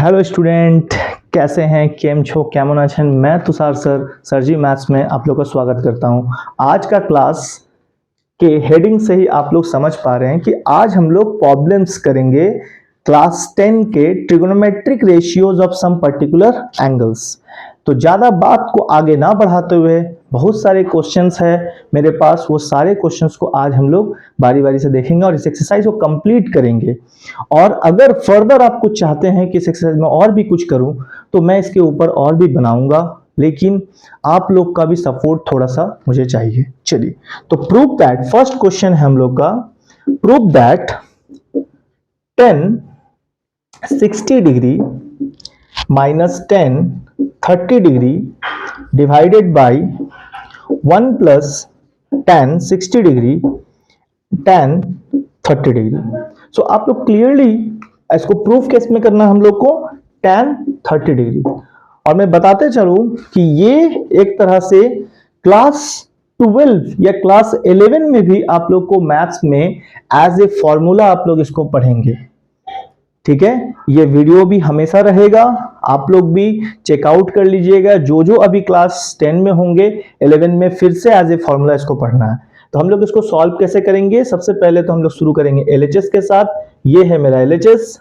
Hello student, कैसे हैं? केम छो केमन आछेन? मैं तुषार सर जी मैथ्स में आप लोग का स्वागत करता हूं। आज का क्लास के हेडिंग से ही आप लोग समझ पा रहे हैं कि आज हम लोग प्रॉब्लम्स करेंगे क्लास 10 के trigonometric ratios of some particular angles. तो ज़्यादा बात को आगे ना बढ़ाते हुए बहुत सारे क्वेश्चंस है मेरे पास, वो सारे क्वेश्चंस को आज हम लोग बारी बारी से देखेंगे और इस एक्सरसाइज को कंप्लीट करेंगे। और अगर फर्दर आप कुछ चाहते हैं कि इस एक्सरसाइज में और भी कुछ करूं तो मैं इसके ऊपर और भी बनाऊंगा, लेकिन आप लोग का भी सपोर्ट थोड़ा सा मुझे चाहिए। चलिए, तो प्रूव दैट, फर्स्ट क्वेश्चन है हम लोग का, prove that 10 60 degree minus 10 30 degree divided by 1 plus 10 60 degree 10 30 degree. So आप लोग क्लियरली इसको प्रूफ केस में करना हम लोग को tan 30 डिग्री। और मैं बताते चलूं कि ये एक तरह से क्लास 12 या क्लास 11 में भी आप लोग को मैथ्स में एज ए फॉर्मूला आप लोग इसको पढ़ेंगे। ठीक है, ये वीडियो भी हमेशा रहेगा, आप लोग भी चेकआउट कर लीजिएगा। जो जो अभी क्लास 10 में होंगे, 11 में फिर से एज ए फॉर्मूला इसको पढ़ना है। तो हम लोग इसको सॉल्व कैसे करेंगे? सबसे पहले तो हम लोग शुरू करेंगे LHS के साथ। ये है मेरा LHS।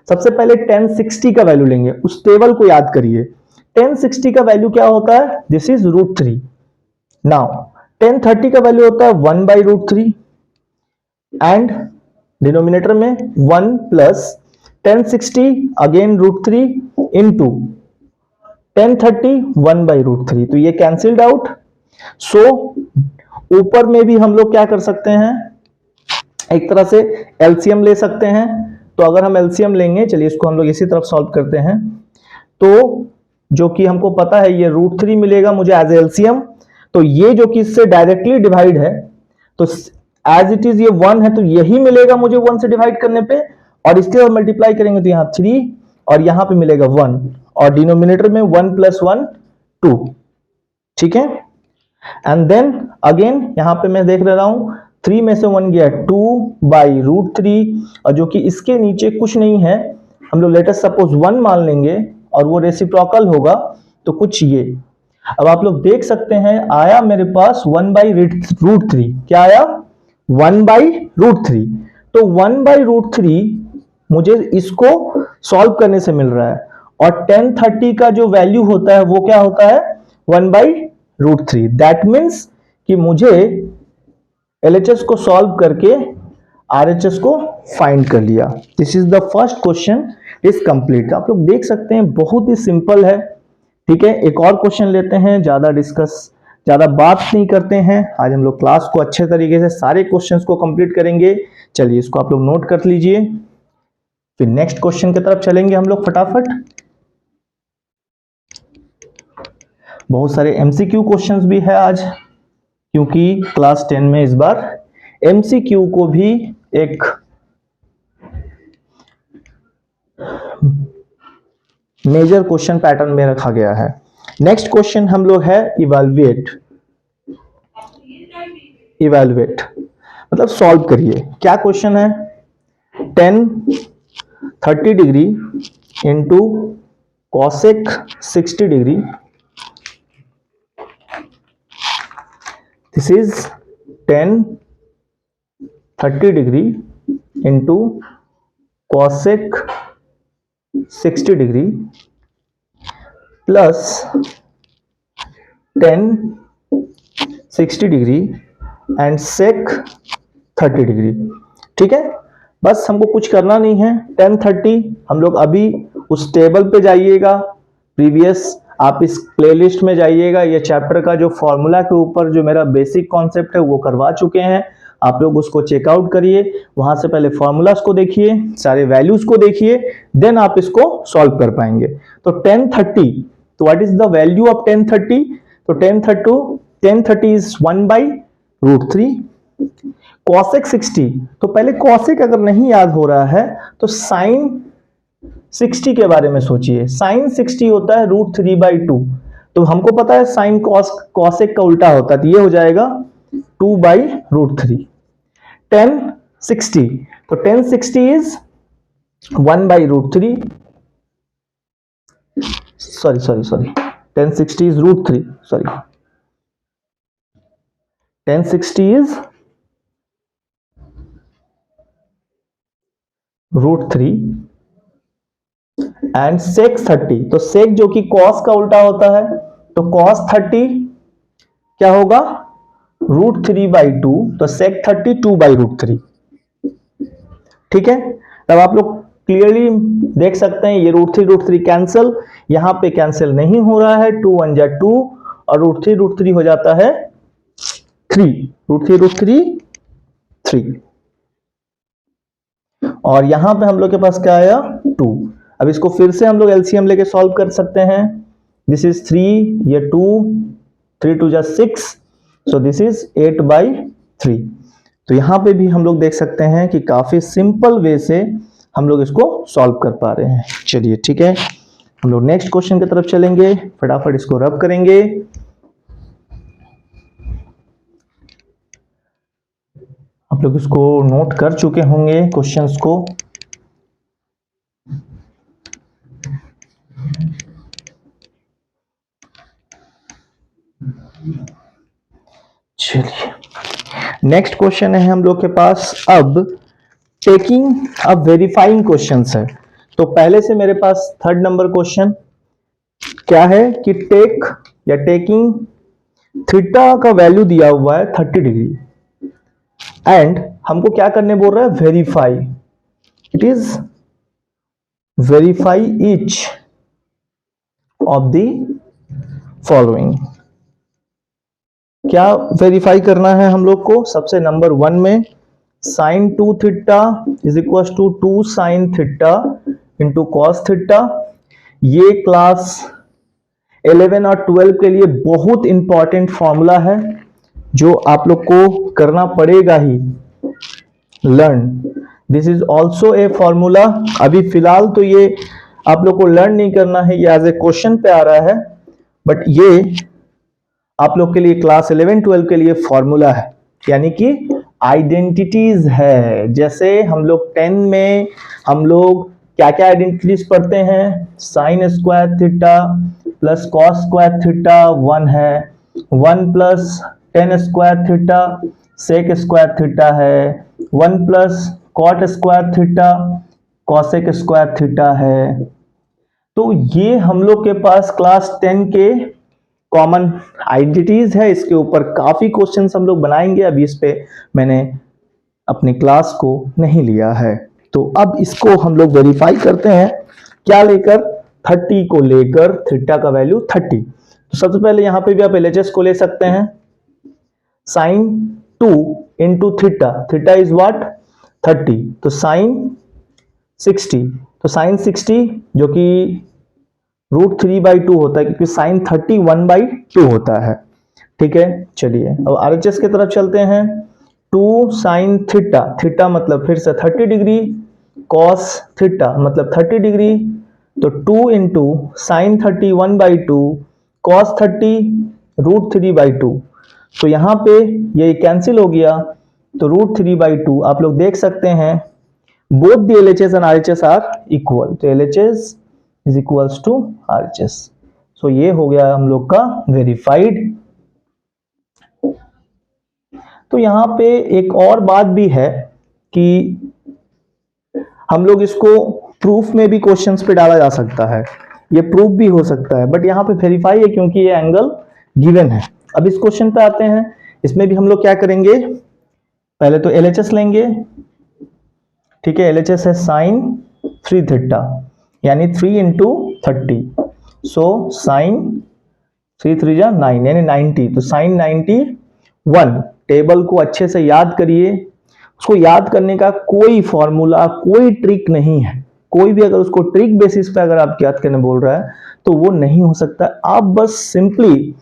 सबसे पहले 1060 का वैल्यू लेंगे, उस टेबल को याद करिए। 1060 का वैल्यू क्या होता है? This is √3। नाउ 1030 का वैल्यू होता है 1/√3 एंड डिनोमिनेटर में 1 प्लस 1060 अगेन √3 इंटू 1030 1/√3। तो ये कैंसिल्ड आउट। सो ऊपर में भी हम लोग क्या कर सकते हैं, एक तरह से एलसीएम ले सकते हैं। तो अगर हम एलसीएम लेंगे, चलिए इसको हम लोग इसी तरफ सॉल्व करते हैं। तो जो कि हमको पता है ये √3 मिलेगा मुझे एज एलसीएम। तो ये जो कि इससे डायरेक्टली डिवाइड है, तो एज इट इज ये 1 है, तो यही मिलेगा मुझे 1 से डिवाइड करने पे। और इसके बाद मल्टीप्लाई करेंगे तो यहाँ 3 और यहाँ पे मिलेगा 1 और डिनोमिनेटर में 1 प्लस 1 2। ठीक है, एंड देन अगेन यहाँ पे मैं देख रहा हूं 3 में से 1 गया 2/√3 और जो कि इसके नीचे कुछ नहीं है, हम लोग लेट अस सपोज 1 मान लेंगे और वो रेसिप्रोकल होगा तो कुछ ये। अब आप लोग देख सकते हैं आया मेरे पास 1/√3। क्या आया? 1/√3। तो 1/√3 मुझे इसको सॉल्व करने से मिल रहा है। और 1030 का जो वैल्यू होता है वो क्या होता है? 1/√3। दैट मीन्स कि मुझे LHS को सॉल्व करके RHS को फाइंड कर लिया। This is the first question is complete. आप लोग देख सकते हैं बहुत ही सिंपल है। ठीक है, एक और क्वेश्चन लेते हैं, ज्यादा बात नहीं करते हैं। आज हम लोग क्लास को अच्छे तरीके से सारे क्वेश्चंस को कंप्लीट करेंगे। चलिए इसको आप लोग नोट कर लीजिए, फिर नेक्स्ट क्वेश्चन की तरफ चलेंगे हम लोग फटाफट। बहुत सारे MCQ क्वेश्चंस भी है आज, क्योंकि क्लास 10 में इस बार MCQ को भी एक मेजर क्वेश्चन पैटर्न में रखा गया है। नेक्स्ट क्वेश्चन हम लोग है इवैल्यूएट मतलब सॉल्व करिए। क्या क्वेश्चन है? 1030 degree into cosec 60 degree, this is 1030 degree into cosec 60 degree plus 1060 degree and sec 30 degree. ठीक है, बस हमको कुछ करना नहीं है। 1030 हम लोग अभी उस टेबल पे जाइएगा, प्रीवियस आप इस प्लेलिस्ट में जाइएगा। ये चैप्टर का जो फॉर्मूला के ऊपर जो मेरा बेसिक कॉन्सेप्ट है वो करवा चुके हैं, आप लोग उसको चेकआउट करिए। वहां से पहले फॉर्मूलाज को देखिए, सारे वैल्यूज को देखिए, देन आप इसको सॉल्व कर पाएंगे। तो 1030, तो what is the value of 1030? तो 1030 इज 1/√3। कॉसेक 60, तो पहले कॉसेक अगर नहीं याद हो रहा है तो साइन 60 के बारे में सोचिए। साइन 60 होता है √3/2। तो हमको पता है साइन कॉसेक का उल्टा होता है, तो ये हो जाएगा 2/√3। 1060, तो 1060 is 1/√3 sorry 1060 is root 3, sorry 1060 is root 3 and sec 30, तो sec जो कि cos का उल्टा होता है, तो cos 30 क्या होगा √3/2, तो sec 30 2/√3। ठीक है, तब आप लोग क्लियरली देख सकते हैं ये √3 कैंसिल, यहां पे कैंसिल नहीं हो रहा है, 2 1 जा 2 और √3 हो जाता है 3, √3 3, और यहां पे हम लोग के पास क्या आया 2। अब इसको फिर से हम लोग एलसीएम लेके सॉल्व कर सकते हैं। दिस इज 3, ये 2, 3 2 जा 6, सो दिस इज 8/3। तो यहां पे भी हम लोग देख सकते हैं कि काफी सिंपल वे से हम लोग इसको सॉल्व कर पा रहे हैं। चलिए ठीक है, हम लोग नेक्स्ट क्वेश्चन की तरफ चलेंगे, फटाफट इसको रब करेंगे। आप लोग इसको नोट कर चुके होंगे क्वेश्चंस को। चलिए नेक्स्ट क्वेश्चन है हम लोग के पास, अब टेकिंग अब वेरीफाइंग क्वेश्चंस है। तो पहले से मेरे पास थर्ड नंबर क्वेश्चन क्या है कि टेक या टेकिंग थीटा का वैल्यू दिया हुआ है 30 डिग्री एंड हमको क्या करने बोल रहा है verify, it is verify each of the following. क्या वेरीफाई करना है हम लोग को, सबसे नंबर 1 में sin 2 theta is equal to 2 sin theta into cos theta. ये क्लास 11 और 12 के लिए बहुत इंपॉर्टेंट फॉर्मूला है जो आप लोग को करना पड़ेगा ही learn. This is also a formula, अभी फिलहाल तो ये आप लोग को लर्न नहीं करना है, ये एज ए क्वेश्चन पे आ रहा है, बट ये आप लोग के लिए क्लास 11-12 के लिए फॉर्मूला है, यानी कि आइडेंटिटीज है। जैसे हम लोग 10 में हम लोग क्या क्या आइडेंटिटीज पढ़ते हैं, sine square theta plus cos square theta 1 है, 1 plus tan square theta sec square theta है, 1 plus cot square theta cosec square theta है। तो ये हम लोग के पास क्लास 10 के कॉमन आइडेंटिटीज है, इसके ऊपर काफी क्वेश्चंस हम लोग बनाएंगे। अभी इस पे मैंने अपनी क्लास को नहीं लिया है, तो अब इसको हम लोग वेरीफाई करते हैं, क्या लेकर 30 को लेकर, थीटा का वैल्यू 30। तो सबसे पहले यहां पे भी आप एलएचएस को ले सकते हैं, sine 2 into theta, theta is what 30, तो साइन 60, तो साइन 60 जो कि √3/2 होता है, क्योंकि साइन 30 1/2 होता है। ठीक है, चलिए अब आरएचएस की तरफ चलते हैं। 2 साइन थीटा, थीटा मतलब फिर से 30 डिग्री, कॉस थीटा मतलब 30 डिग्री, तो 2 इंटू साइन 30 1/2 कॉस 30 √3/2। तो यहां पे ये कैंसिल हो गया, तो √3/2 आप लोग देख सकते हैं both the LHS and RHS are equal, तो LHS is equals to RHS. So ये हो गया हम लोग का वेरीफाइड। तो यहां पे एक और बात भी है कि हम लोग इसको प्रूफ में भी क्वेश्चंस पे डाला जा सकता है, ये प्रूफ भी हो सकता है, बट यहां पे वेरीफाई है क्योंकि ये एंगल गिवन है। अब इस क्वेश्चन पे आते हैं, इसमें भी हम लोग क्या करेंगे, पहले तो एलएचएस लेंगे। ठीक है, एलएचएस है साइन 3 थीटा यानी 3 इंटू 30, सो साइन 3 3 जा 9 यानी 90, तो साइन 91। टेबल को अच्छे से याद करिए, उसको याद करने का कोई फॉर्मूला कोई ट्रिक नहीं है, कोई भी अगर उसको ट्रिक बेसिस पे अगर आप याद करने बोल रहा है तो वो नहीं हो सकता। आप बस सिंपली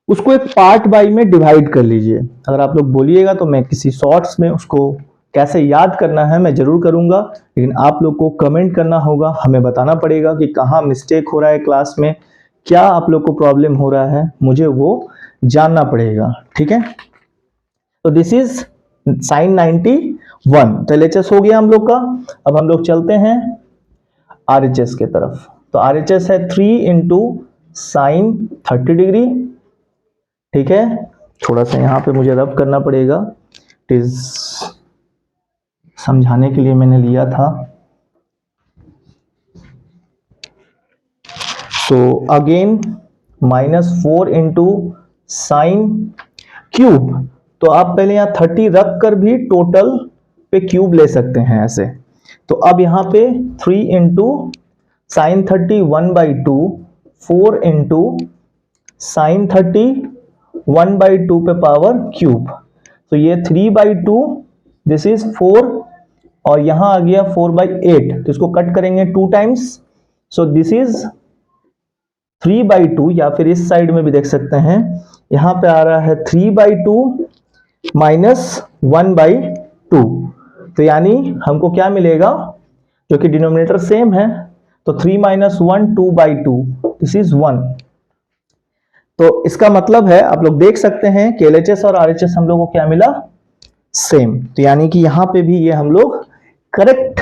उसको एक पार्ट बाई में डिवाइड कर लीजिए। अगर आप लोग बोलिएगा तो मैं किसी शॉर्ट्स में उसको कैसे याद करना है मैं जरूर करूंगा, लेकिन आप लोग को कमेंट करना होगा, हमें बताना पड़ेगा कि कहाँ मिस्टेक हो रहा है क्लास में, क्या आप लोग को प्रॉब्लम हो रहा है, मुझे वो जानना पड़ेगा। ठीक है, तो दिस इज साइन 91, तो एलएचएस हो गया हम लोग का। अब हम लोग चलते हैं आरएचएस के तरफ। तो RHS है 3 इंटू साइन 30 डिग्री। ठीक है, थोड़ा सा यहाँ पे मुझे रब करना पड़ेगा, इट इज समझाने के लिए मैंने लिया था। So again -4 into sine cube, तो आप पहले यहाँ 30 रख कर भी टोटल पे क्यूब ले सकते हैं ऐसे। तो अब यहाँ पे 3 इंटू साइन 30 1/2, 4 इंटू साइन 30 1/2 पे पावर क्यूब, तो ये 3/2, दिस इज 4, और यहां आ गया 4/8, तो इसको कट करेंगे 2 टाइम्स, सो दिस इज 3/2, या फिर इस साइड में भी देख सकते हैं, यहां पे आ रहा है 3/2 माइनस 1/2, तो यानी हमको क्या मिलेगा, जो कि डिनोमिनेटर सेम है, तो 3 - 1 2/2, दिस इज 1। तो इसका मतलब है आप लोग देख सकते हैं कि LHS और RHS हम लोग को क्या मिला, सेम। तो यानी कि यहां पे भी ये हम लोग करेक्ट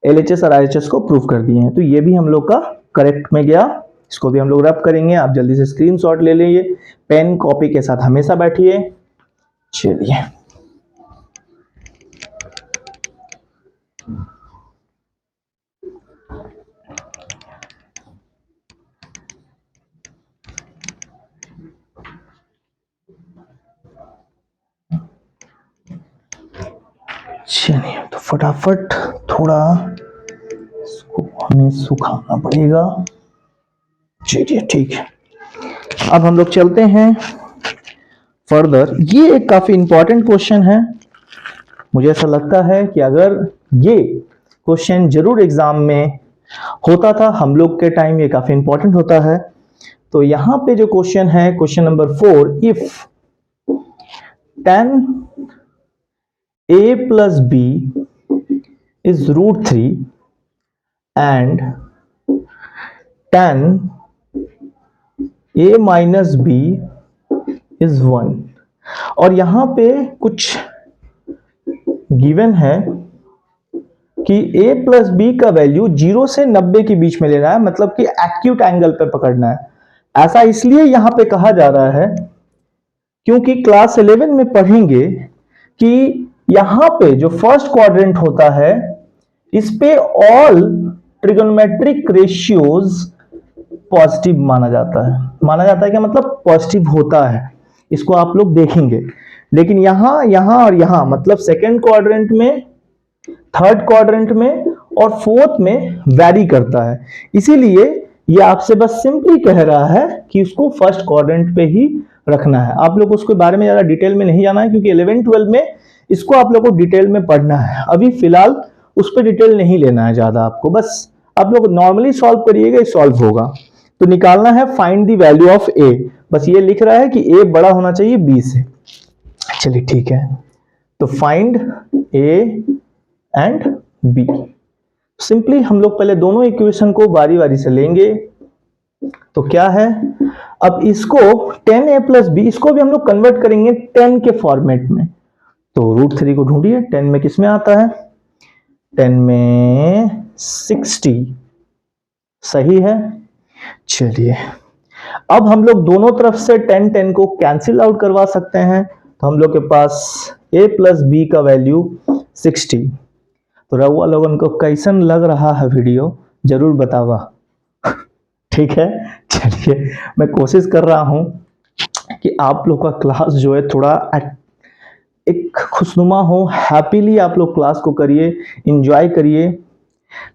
LHS और RHS को प्रूव कर दिए हैं, तो ये भी हम लोग का करेक्ट में गया। इसको भी हम लोग रब करेंगे, आप जल्दी से स्क्रीनशॉट ले लीजिए, पेन कॉपी के साथ हमेशा बैठिए। चलिए, चलिए तो फटाफट थोड़ा इसको हमें सुखाना पड़ेगा। चलिए ठीक है, अब हम लोग चलते हैं फर्दर। ये एक काफी इंपॉर्टेंट क्वेश्चन है, मुझे ऐसा लगता है कि अगर ये क्वेश्चन जरूर एग्जाम में होता था हम लोग के टाइम, ये काफी इंपॉर्टेंट होता है। तो यहां पे जो क्वेश्चन है, question number 4, if tan a plus b is √3 and tan a minus b is 1, और यहां पे कुछ गिवन है कि a प्लस बी का वैल्यू 0 से 90 के बीच में लेना है, मतलब कि एक्यूट एंगल पे पकड़ना है। ऐसा इसलिए यहां पे कहा जा रहा है क्योंकि क्लास 11 में पढ़ेंगे कि यहां पे जो फर्स्ट क्वाड्रेंट होता है, इस पे ऑल ट्रिगोनोमेट्रिक रेशियोज पॉजिटिव माना जाता है। माना जाता है क्या मतलब, पॉजिटिव होता है, इसको आप लोग देखेंगे। लेकिन यहां और यहां, मतलब सेकेंड क्वाड्रेंट में, थर्ड क्वाड्रेंट में और फोर्थ में वैरी करता है। इसीलिए ये आपसे बस सिंपली कह रहा है कि इसको फर्स्ट क्वाड्रेंट पे ही रखना है। आप लोग उसके बारे में ज्यादा डिटेल में नहीं जाना है, क्योंकि 11-12 में इसको आप लोग को डिटेल में पढ़ना है। अभी फिलहाल उस पर डिटेल नहीं लेना है ज्यादा आपको, बस आप लोग नॉर्मली सॉल्व करिएगा, सॉल्व होगा। तो निकालना है फाइंड द वैल्यू ऑफ ए, बस ये लिख रहा है कि ए बड़ा होना चाहिए बी से। चलिए ठीक है, तो find A and B. Simply हम लोग पहले दोनों इक्वेशन को बारी बारी से लेंगे। तो क्या है, अब इसको 10a + b, इसको भी हम लोग कन्वर्ट करेंगे 10 के फॉर्मेट में। तो √3 को ढूंढिए, 10 में किस में आता है, 10 में 60, सही है। चलिए, अब हम लोग दोनों तरफ से 10 को कैंसिल आउट करवा सकते हैं, तो हम लोग के पास a + b का वैल्यू 60। तो रहुआ लोगन को कैसन लग रहा है वीडियो, जरूर बतावा। ठीक है, चलिए मैं कोशिश कर रहा हूं कि आप लोग का क्लास जो है थोड़ा एक खुशनुमा हो, हैप्पीली आप लोग क्लास को करिए, एंजॉय करिए।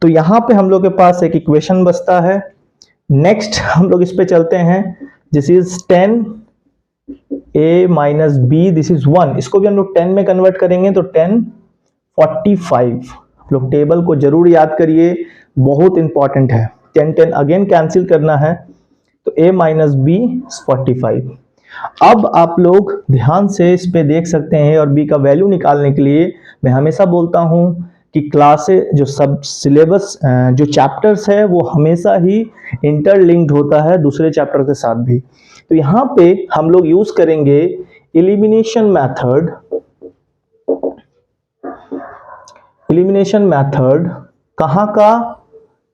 तो यहां पे हम लोग के पास एक इक्वेशन बचता है। नेक्स्ट हम लोग इस पे चलते हैं, this is 10a - b, this is 1। इसको भी हम लोग 10 में कन्वर्ट करेंगे, तो 1045। आप लोग टेबल को जरूर याद करिए, बहुत इंपॉर्टेंट है। 10 अगेन कैंसिल करना है, तो a - b 45। अब आप लोग ध्यान से इस पे देख सकते हैं, और b का वैल्यू निकालने के लिए मैं हमेशा बोलता हूं कि क्लासेस जो सब सिलेबस जो चैप्टर्स है वो हमेशा ही इंटरलिंक्ड होता है दूसरे चैप्टर के साथ भी। तो यहां पे हम लोग यूज करेंगे एलिमिनेशन मेथड। एलिमिनेशन मेथड कहां का,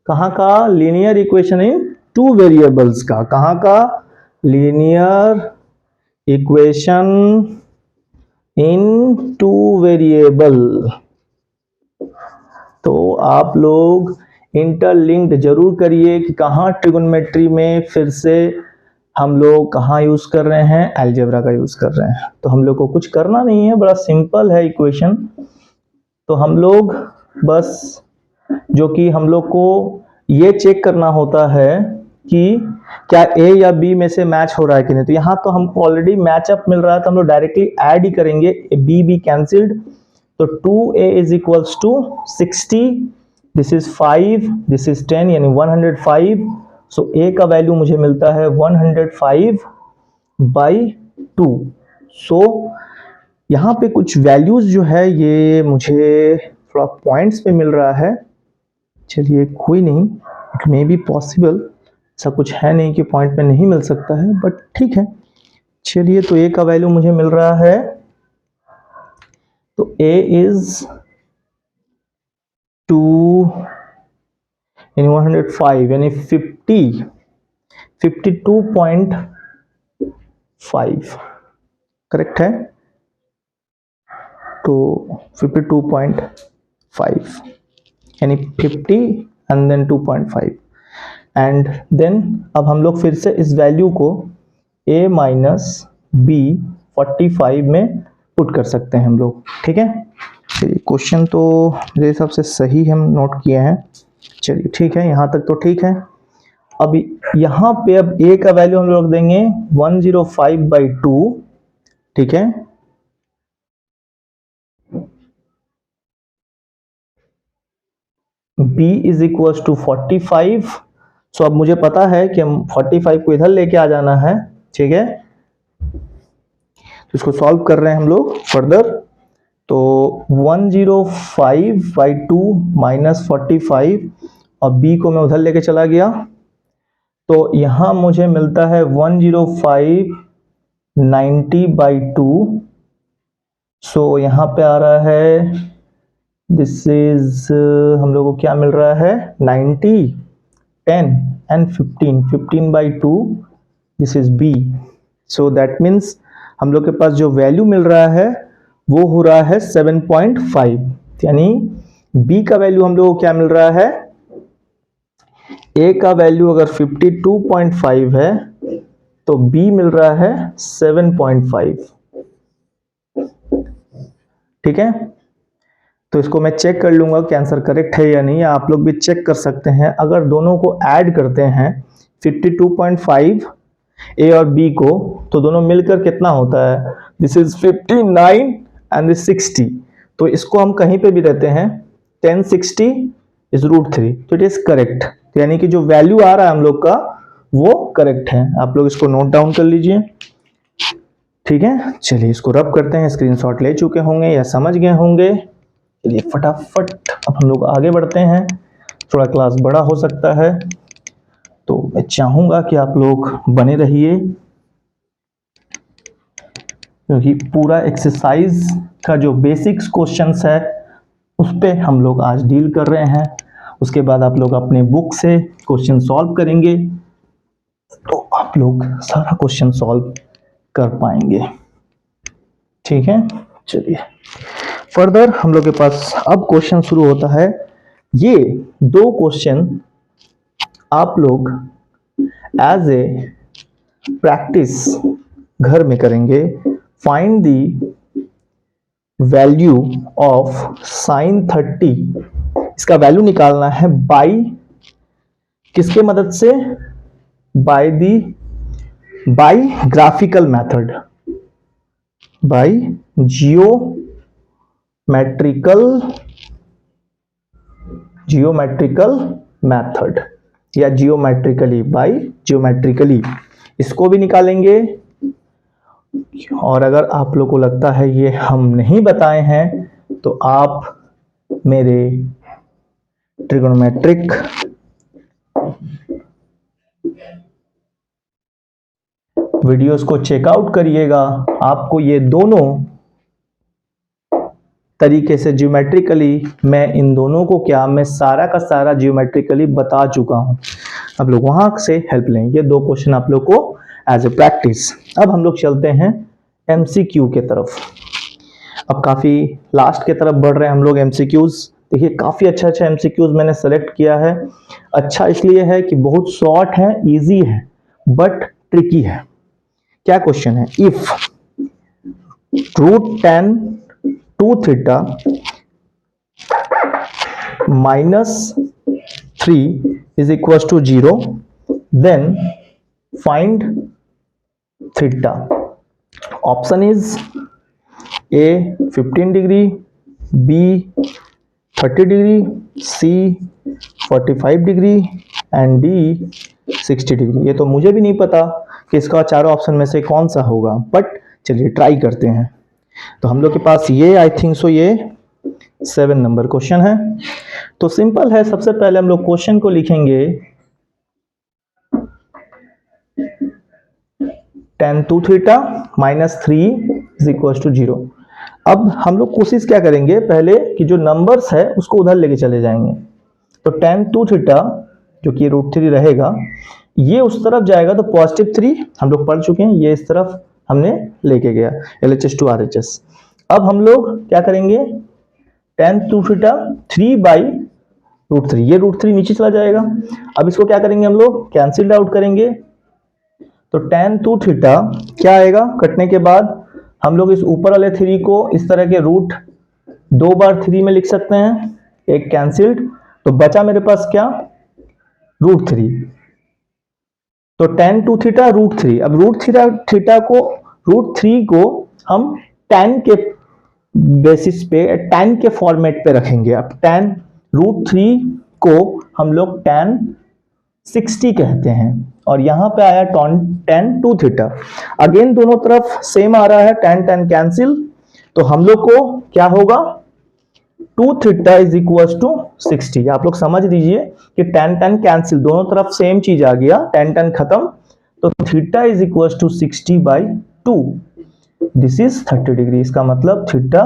कहाँ का linear equation in two variables का, कहाँ का linear equation in two variable. तो आप लोग इंटरलिंक्ड जरूर करिए कि कहाँ ट्रिगोनोमेट्री में फिर से हम लोग कहाँ यूज कर रहे हैं, अलजेब्रा का यूज कर रहे हैं। तो हम लोग को कुछ करना नहीं है, बड़ा सिंपल है इक्वेशन। तो हम लोग बस जो कि हम लोग को ये चेक करना होता है कि क्या ए या बी में से मैच हो रहा है कि नहीं। तो यहाँ तो हमको ऑलरेडी मैचअप मिल रहा है, तो हम लोग डायरेक्टली ऐड ही करेंगे, बी बी कैंसिल्ड। तो 2a is equals to 60, this is 5, this is 10, यानी 105। सो a का वैल्यू मुझे मिलता है 105/2। सो यहाँ पे कुछ वैल्यूज जो है ये मुझे थोड़ा पॉइंट्स पे मिल रहा है। चलिए कोई नहीं, इट मे बी पॉसिबल, ऐसा कुछ है नहीं कि पॉइंट पे नहीं मिल सकता है, बट ठीक है। चलिए, तो a का वैल्यू मुझे मिल रहा है, तो a इज 2 यानी 105 यानी 52.5 करेक्ट है। तो 52.5 यानी 50 एंड देन 2.5 एंड देन अब हम लोग फिर से इस वैल्यू को a माइनस बी 45 में पुट कर सकते हैं हम लोग, ठीक है। चलिए, क्वेश्चन तो मेरे हिसाब से सही हम नोट किए हैं। चलिए ठीक है, यहाँ तक तो ठीक है। अब यहाँ पे अब a का वैल्यू हम लोग देंगे 105/2, ठीक है। b is equal to 45। So अब मुझे पता है कि हम 45 को इधर लेके आ जाना है, ठीक है। तो इसको सॉल्व कर रहे हैं हम लोग फर्दर। तो 105/2 माइनस 45 और b को मैं उधर लेके चला गया, तो यहां मुझे मिलता है 105/90/2। सो यहाँ पे आ रहा है, दिस इज हम लोग को क्या मिल रहा है 90, 10 and 15/2, this is b। So that means हम लोग के पास जो वैल्यू मिल रहा है वो हो रहा है 7.5, यानी b का वैल्यू हम लोग को क्या मिल रहा है, a का वैल्यू अगर 52.5 है तो b मिल रहा है 7.5, ठीक है। तो इसको मैं चेक कर लूंगा कि आंसर करेक्ट है या नहीं, आप लोग भी चेक कर सकते हैं। अगर दोनों को ऐड करते हैं 52.5 a और b को, तो दोनों मिलकर कितना होता है, दिस इज 59 एंड दिस 60। तो इसको हम कहीं पे भी देते हैं 1060 इज √3, तो इट इज करेक्ट। यानी कि जो वैल्यू आ रहा है हम लोग का वो करेक्ट है। आप लोग इसको नोट डाउन कर लीजिए, ठीक है। चलिए इसको रब करते हैं, स्क्रीनशॉट ले चुके होंगे या समझ गए होंगे। चलिए फटाफट अब हम लोग आगे बढ़ते हैं, थोड़ा क्लास बड़ा हो सकता है, तो मैं चाहूंगा कि आप लोग बने रहिए, क्योंकि पूरा एक्सरसाइज का जो बेसिक्स क्वेश्चंस है उस पे हम लोग आज डील कर रहे हैं। उसके बाद आप लोग अपने बुक से क्वेश्चन सॉल्व करेंगे, तो आप लोग सारा क्वेश्चन सॉल्व कर पाएंगे, ठीक है। चलिए फर्दर हम लोग के पास अब क्वेश्चन शुरू होता है। ये दो क्वेश्चन आप लोग एज ए प्रैक्टिस घर में करेंगे। Find the value of sin 30, इसका वैल्यू निकालना है बाय किसके मदद से, by graphical method, by geometrical method या जियोमेट्रिकली इसको भी निकालेंगे। और अगर आप लोग को लगता है ये हम नहीं बताए हैं, तो आप मेरे ट्रिगोनोमेट्रिक वीडियोस को चेकआउट करिएगा। आपको ये दोनों तरीके से ज्योमेट्रिकली मैं इन दोनों को क्या मैं सारा का सारा ज्योमेट्रिकली बता चुका हूं। आप लोग वहां से हेल्प लें। ये दो क्वेश्चन आप लोग को एज ए प्रैक्टिस। अब हम लोग चलते हैं एमसीक्यू के तरफ। अब काफी लास्ट के तरफ बढ़ रहे हैं हम लोग एमसीक्यूज। देखिए काफी अच्छा एमसीक्यूज मैंने सेलेक्ट किया है। अच्छा इसलिए है कि बहुत शॉर्ट है, इजी है, बट ट्रिकी है। क्या क्वेश्चन है? If √tan 2 theta -3 is equals to 0, then find theta. Option is A 15 degree, B 30 degree, C 45 degree and D 60 degree. ये तो मुझे भी नहीं पता कि इसका चारों ऑप्शन में से कौन सा होगा, बट चलिए ट्राई करते हैं। तो हम लोग के पास ये आई थिंक सो ये 7 नंबर क्वेश्चन है। तो सिंपल है, सबसे पहले हम लोग क्वेश्चन को लिखेंगे tan 2 theta -3 is equal to 0। अब हम लोग कोशिश क्या करेंगे, पहले कि जो नंबर्स है उसको उधर लेके चले जाएंगे। तो tan 2 थीटा जो कि √3 रहेगा, ये उस तरफ जाएगा तो +3 हम लोग पढ़ चुके हैं, ये इस तरफ हमने लेके गया LHS to RHS। अब हम लोग क्या करेंगे, tan 2 थीटा 3/√3, ये √3 नीचे चला जाएगा। अब इसको क्या करेंगे, हम लोग कैंसिल आउट करेंगे। तो tan 2 थीटा क्या आएगा, कटने के बाद हम लोग इस ऊपर वाले 3 को इस तरह के रूट 2 बार 3 में लिख सकते हैं, एक कैंसिल्ड, तो बचा मेरे पास क्या, √3। तो tan 2 थीटा √3। अब √3 को हम tan के बेसिस पे, tan के फॉर्मेट पे रखेंगे। अब tan √3 को हम लोग tan 60 कहते हैं, और यहां पे आया tan 2 थीटा। अगेन दोनों तरफ सेम आ रहा है, tan कैंसिल, तो हम लोग को क्या होगा, 2 थीटा इज इक्वल टू 60। आप लोग समझ लीजिए कि tan कैंसिल, दोनों तरफ सेम चीज आ गया, tan खत्म, तो theta is equal to 60/2। This is 30 degree. इसका मतलब थीटा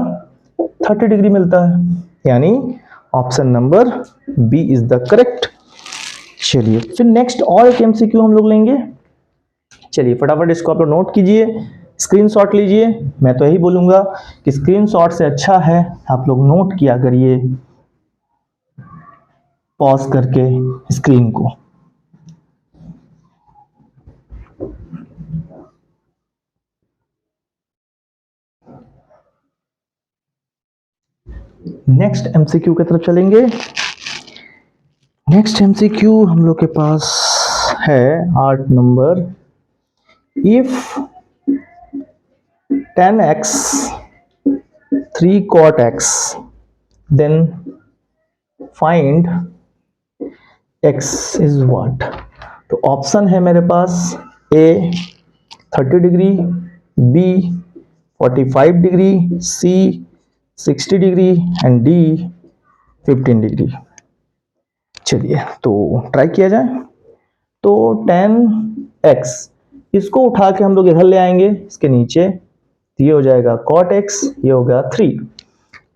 30 डिग्री मिलता है, यानी option number B is the correct. चलिए फिर नेक्स्ट और एक एमसीक्यू हम लोग लेंगे। चलिए फटाफट इसको आप लोग नोट कीजिए, स्क्रीनशॉट लीजिए। मैं तो यही बोलूंगा कि स्क्रीनशॉट से अच्छा है आप लोग नोट किया करिए पॉज करके स्क्रीन को। नेक्स्ट एमसीक्यू की तरफ चलेंगे। नेक्स्ट एमसीक्यू हम लोग के पास है 8 number. If tan x 3 cot x then find x is what। तो ऑप्शन है मेरे पास A 30 degree, B 45 degree, C 60 degree and D 15 degree. चलिए तो ट्राई किया जाए। तो tan x इसको उठा के हम लोग इधर ले आएंगे, इसके नीचे, तो ये हो जाएगा cot x, ये हो गया 3।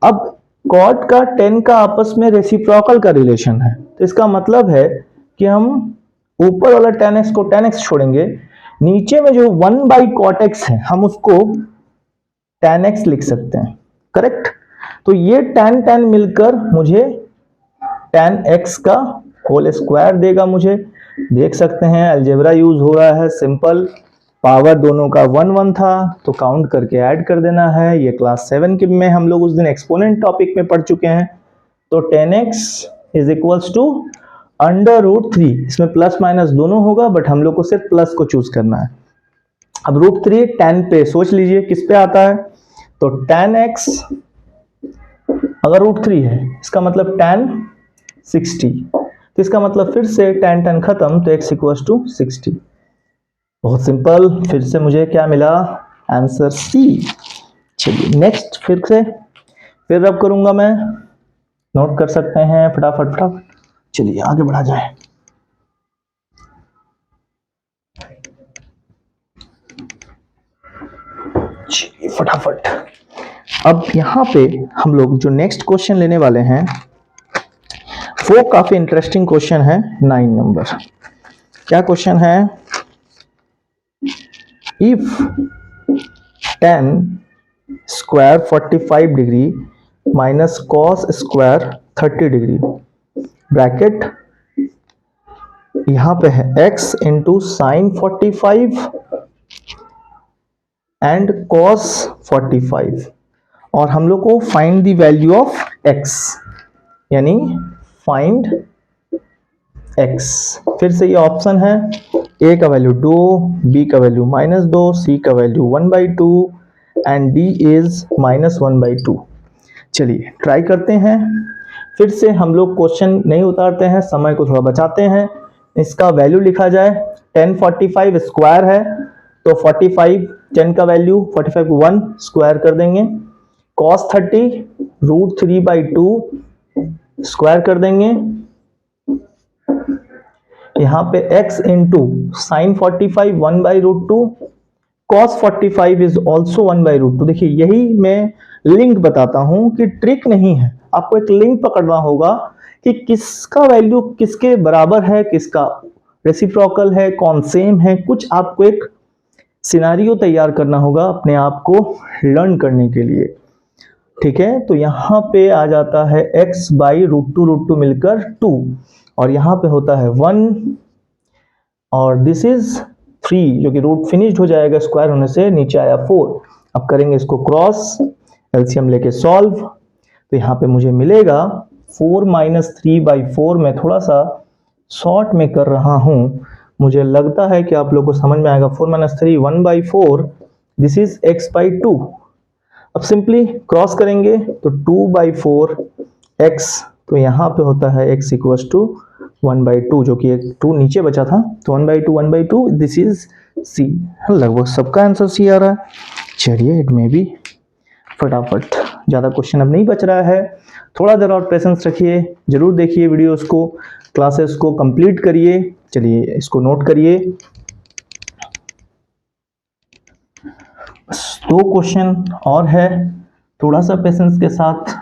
अब cot का tan का आपस में रेसिप्रोकल का रिलेशन है, तो इसका मतलब है कि हम ऊपर वाला tan x को tan x छोड़ेंगे, नीचे में जो 1/cot x है हम उसको tan x लिख सकते हैं, करेक्ट। तो ये tan मिलकर मुझे tan x का होल स्क्वायर देगा। मुझे देख सकते हैं अलजेब्रा यूज हो रहा है, सिंपल, पावर दोनों का 1 था तो काउंट करके ऐड कर देना है। ये क्लास 7 के में हम लोग उस दिन एक्सपोनेंट टॉपिक में पढ़ चुके हैं। तो tan x is equals to √3, इसमें प्लस माइनस दोनों होगा, बट हम लोग को सिर्फ प्लस को चूज करना है। अब √3 tan पे सोच लीजिए किस पे आता है, तो tan x अगर √3 है इसका मतलब tan 60, तो इसका मतलब फिर से tan खत्म, तो x इक्वल्स टू 60। बहुत सिंपल, फिर से मुझे क्या मिला, आंसर C। चलिए नेक्स्ट फिर रब करूंगा मैं, नोट कर सकते हैं फटाफट। चलिए आगे बढ़ा जाए। चलिए फटाफट अब यहाँ पे हम लोग जो नेक्स्ट क्वेश्चन लेने वाले हैं वो काफी इंटरेस्टिंग क्वेश्चन है, 9 नंबर। क्या क्वेश्चन है? If tan square 45 degree minus cos square 30 degree, bracket यहां पे है x into sine 45 and cos 45, और हम लोग को find the value of x, यानी फाइंड x। फिर से ये ऑप्शन है, a का वैल्यू 2, b का वैल्यू -2, c का वैल्यू 1/2 एंड d इज -1/2। चलिए ट्राई करते हैं। फिर से हम लोग क्वेश्चन नहीं उतारते हैं, समय को थोड़ा बचाते हैं। इसका वैल्यू लिखा जाए, 10 45 स्क्वायर है तो 45 10 का वैल्यू 45 को 1 स्क्वायर कर देंगे, cos 30 √3/2 स्क्वायर कर देंगे, यहाँ पे x into sine 45 1/√2, cos 45 is also 1/√2। देखिए यही मैं लिंक बताता हूं कि ट्रिक नहीं है, आपको एक लिंक पकड़ना होगा कि किसका वैल्यू किसके बराबर है, किसका रेसिप्रोकल है, कौन सेम है। कुछ आपको एक सिनारियो तैयार करना होगा अपने आप को लर्न करने के लिए, ठीक है। तो यहाँ पे आ जाता है x/√2 मिलकर 2, और यहाँ पे होता है 1, और दिस इज 3 जो कि रूट फिनिश्ड हो जाएगा स्क्वायर होने से, नीचे आया 4। अब करेंगे इसको क्रॉस, एलसीएम लेके सॉल्व, तो यहाँ पे मुझे मिलेगा 4 - 3/4। मैं थोड़ा सा शॉर्ट में कर रहा हूँ, मुझे लगता है कि आप लोग को समझ में आएगा। 4 - 3 1/4, दिस इज x/2। अब सिंपली क्रॉस करेंगे तो 2/4 x, तो यहाँ पे होता है x इक्वल्स टू 1/2, जो कि एक 2 नीचे बचा था, तो 1/2 दिस इज C। लगभग सबका आंसर C आ रहा है। चलिए इट में भी फटाफट, ज़्यादा क्वेश्चन अब नहीं बच रहा है, थोड़ा देर और पेशेंस रखिए, जरूर देखिए वीडियोस को, क्लासेस को कंप्लीट करिए। चलिए इसको नोट करिए, बस 2 क्वेश्चन और है, थोड़ा सा पेशेंस के साथ।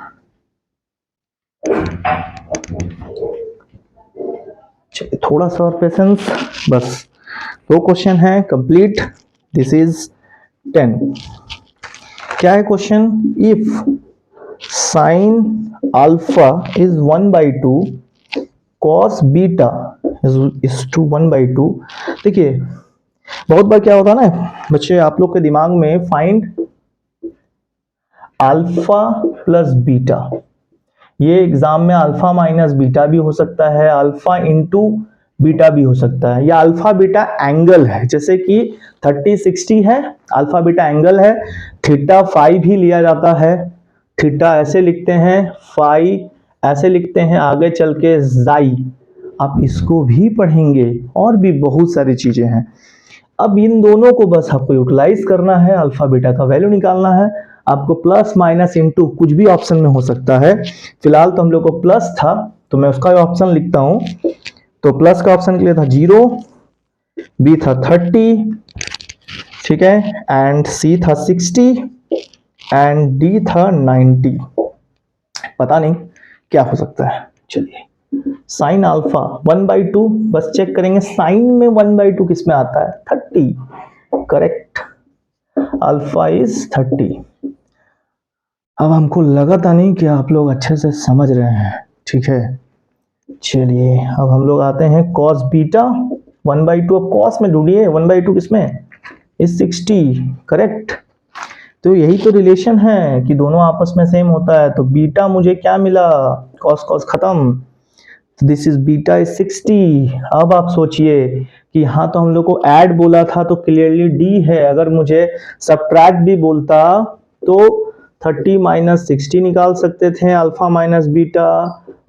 चलिए थोड़ा सा और पेशेंस, बस 2 क्वेश्चन है कंप्लीट। This is 10। क्या है question? If sine alpha is 1/2 cos beta is to 1/2। देखिए बहुत बार क्या होता है ना बच्चे, आप लोग के दिमाग में फाइंड अल्फा प्लस बीटा, ये एग्जाम में अल्फा माइनस बीटा भी हो सकता है, अल्फा इंटू बीटा भी हो सकता है, या अल्फा बीटा एंगल है, जैसे कि 30 60 है, अल्फा बीटा एंगल है, थीटा फाई भी लिया जाता है, थीटा ऐसे लिखते हैं, फाई ऐसे लिखते हैं, आगे चल के जाई, आप इसको भी पढ़ेंगे, और भी बहुत सारी चीजें हैं। अब इन दोनों को बस आपको यूटिलाइज करना है, अल्फा बीटा का वैल्यू निकालना है। आपको प्लस माइनस इंटू कुछ भी ऑप्शन में हो सकता है, फिलहाल तो हम लोग को प्लस था तो मैं उसका ऑप्शन लिखता हूं। तो प्लस का ऑप्शन के लिए था 0, बी था 30, ठीक है, एंड सी था 60 एंड डी था 90। पता नहीं क्या हो सकता है। चलिए साइन अल्फा 1/2, बस चेक करेंगे साइन में 1/2 किस में आता है, 30, करेक्ट, अल्फा इज 30। अब हमको लगा था नहीं कि आप लोग अच्छे से समझ रहे हैं, ठीक है। चलिए अब हम लोग आते हैं कॉस बीटा 1/2, अब कॉस में ढूंढिए 1/2 किसमें, इज 60, करेक्ट। तो यही तो रिलेशन है कि दोनों आपस में सेम होता है, तो बीटा मुझे क्या मिला, कॉस कॉस खत्म, दिस इज बीटा इज 60। अब आप सोचिए कि हाँ तो हम लोग को ऐड बोला था तो क्लियरली डी है, अगर मुझे सब्ट्रैक्ट भी बोलता तो 30 - 60 निकाल सकते थे, अल्फा माइनस बीटा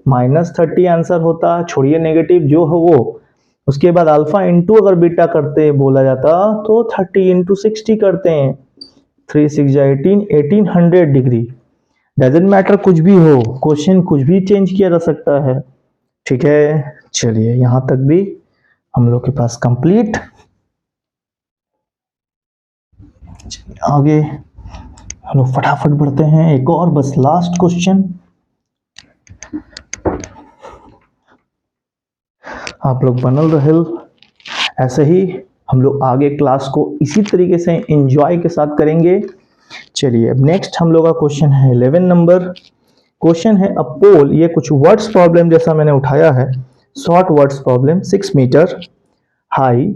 -30 आंसर होता, छोड़िए नेगेटिव जो हो वो। उसके बाद अल्फा इंटू अगर बीटा करते बोला जाता तो 30 × 60 करते हैं, 3 6 18, 1800 डिग्री। डजेंट मैटर कुछ भी हो, क्वेश्चन कुछ भी चेंज किया जा सकता है, ठीक है। चलिए यहां तक भी हम लोग के पास कंप्लीट। आगे हम लोग फटाफट बढ़ते हैं, एक और बस लास्ट क्वेश्चन। आप लोग बनल रहे, ऐसे ही हम लोग आगे क्लास को इसी तरीके से एंजॉय के साथ करेंगे। चलिए अब नेक्स्ट हम लोग का क्वेश्चन है 11 नंबर। क्वेश्चन है अ पोल, ये कुछ वर्ड्स प्रॉब्लम जैसा मैंने उठाया है, short words problem. 6 meter high,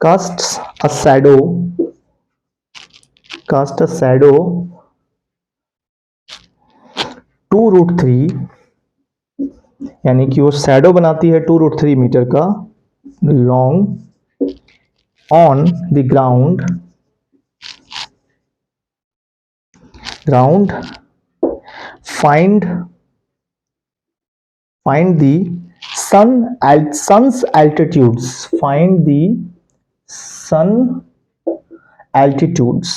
casts a shadow 2√3, यानी कि वो शैडो बनाती है 2√3 मीटर का, long on the ground find the sun's altitudes, find the sun altitudes।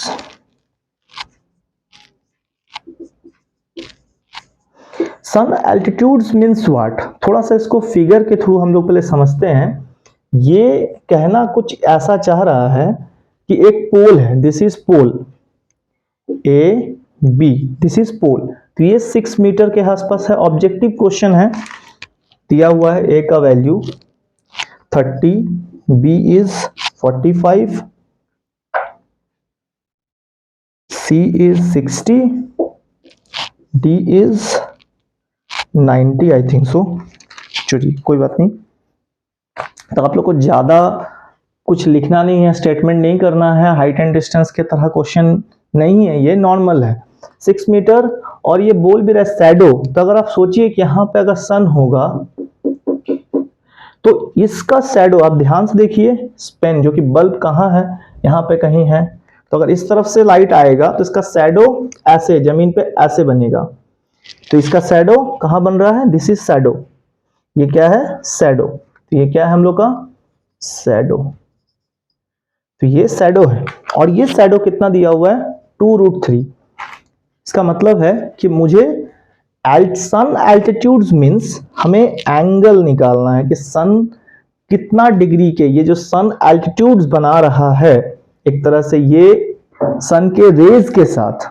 Sun altitudes means what, थोड़ा सा इसको फिगर के थ्रू हम लोग पहले समझते हैं। ये कहना कुछ ऐसा चाह रहा है कि एक पोल है, this is pole A B, this is pole, तो ये 6 मीटर के आसपास है। ऑब्जेक्टिव क्वेश्चन है, दिया हुआ है ए का value 30, B is 45, C is 60, D is 90 I think so. चलिए कोई बात नहीं, तो आप लोग को ज्यादा कुछ लिखना नहीं है, स्टेटमेंट नहीं करना है, हाइट एंड डिस्टेंस के तरह क्वेश्चन नहीं है, ये नॉर्मल है। 6 मीटर और ये बोल भी रहा है शैडो, तो अगर आप सोचिए कि यहाँ पे अगर सन होगा तो इसका शैडो आप ध्यान से देखिए, पेन जो कि बल्ब कहाँ है, यहाँ पे कहीं है, तो अगर इस तरफ से लाइट आएगा तो इसका शैडो ऐसे जमीन पे ऐसे बनेगा, तो इसका शैडो कहाँ बन रहा है, दिस इज शैडो, ये क्या है शैडो, तो ये क्या है हम लोग का शैडो, तो ये शैडो है। और ये शैडो कितना दिया हुआ है 2√3, इसका मतलब है कि मुझे सन एल्टीट्यूड्स मीन्स हमें एंगल निकालना है कि सन कितना डिग्री के, ये जो सन एल्टीट्यूड्स बना रहा है एक तरह से, ये सन के रेज के साथ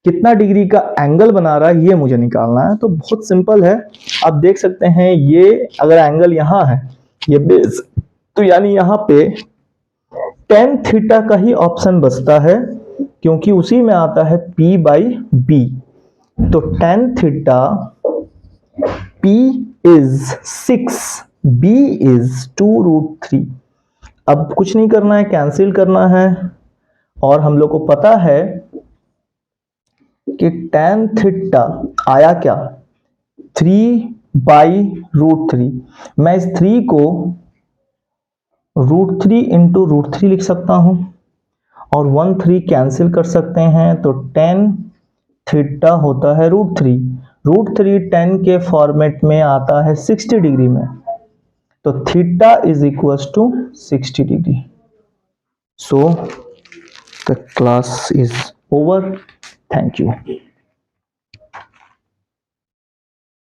कितना डिग्री का एंगल बना रहा है, ये मुझे निकालना है। तो बहुत सिंपल है, आप देख सकते हैं, ये अगर एंगल यहाँ है, ये बेस, तो यानी यहाँ पे tan थीटा का ही ऑप्शन बचता है, क्योंकि उसी में आता है P/B, तो tan theta P is 6, B is 2√3। अब कुछ नहीं करना है, कैंसिल करना है, और हम लोग को पता है कि tan थीटा आया क्या 3/√3। मैं इस 3 को √3 इंटू √3 लिख सकता हूं, और 1 3 कैंसिल कर सकते हैं, तो tan थीटा होता है √3, √3 tan के फॉर्मेट में आता है 60 डिग्री में, तो theta is equals to 60 degree. So the class is over, thank you.